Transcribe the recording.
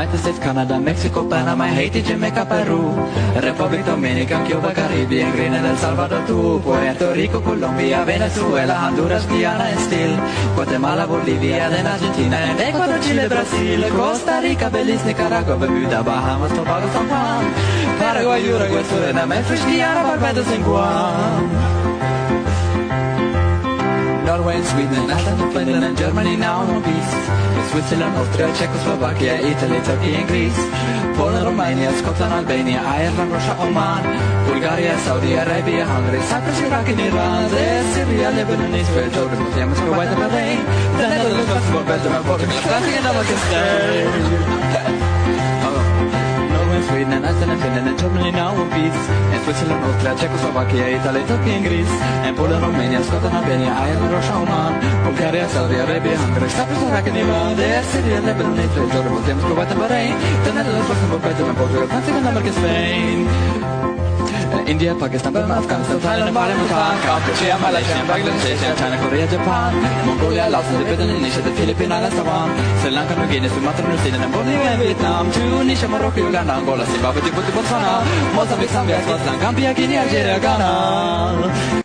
United States, Canada, Mexico, Panama, Haiti, Jamaica, Peru, Republic Dominica, Cuba, Caribbean, Greenland, El Salvador, Puerto Rico, Colombia, Venezuela, Honduras, Guyana, and still Guatemala, Bolivia, then Argentina, and Ecuador, Chile, Brazil, Costa Rica, Belize, Nicaragua, Bermuda, Bahamas, Tobago, San Juan, Paraguay, Uruguay, Suriname, French Guiana, Barbados, and Guam. Norway and Sweden, Iceland, Finland and Germany now in peace. Switzerland, Austria, Czechoslovakia, Italy, Turkey and Greece. Poland, Romania, Scotland, Albania, Ireland, Russia, Oman, Bulgaria, Saudi Arabia, Hungary, Cyprus, Iraq and Iran, Syria, Lebanon, Israel, Jordan, Yemen, Kuwait and Bahrain, the Netherlands, Luxembourg, Belgium and Portugal, France and Pakistan. Sweden and Iceland and Finland and Germany now in peace. And Switzerland, Austria, Czechoslovakia, Italy, Turkey and Greece. And Poland, Romania, Scotland, Albania, Ireland, Russia, Oman, Bulgaria, Saudi Arabia, Hungary, Cyprus, Iraq and Iran, Syria, Lebanon, Israel, Jordan, Yemen, Kuwait and Bahrain, the Netherlands, Luxembourg, Belgium and Portugal, France and America, Spain. India, Pakistan, Burma, Afghanistan, Thailand, Bhutan, Cambodia, Malaysia, Bangladesh, China, Korea, Japan, Mongolia, Laos, Tibet, Indonesia, the Philippines, Islands, Taiwan, Sri Lanka, New Guinea, Sumatra, New Zealand, Bolivia, and Vietnam, Tunisia, Morocco, Uganda, Angola, Zimbabwe, Djibouti, Botswana, Mozambique, Zambia, Scotland, Gambia, Guinea, Algeria, Ghana.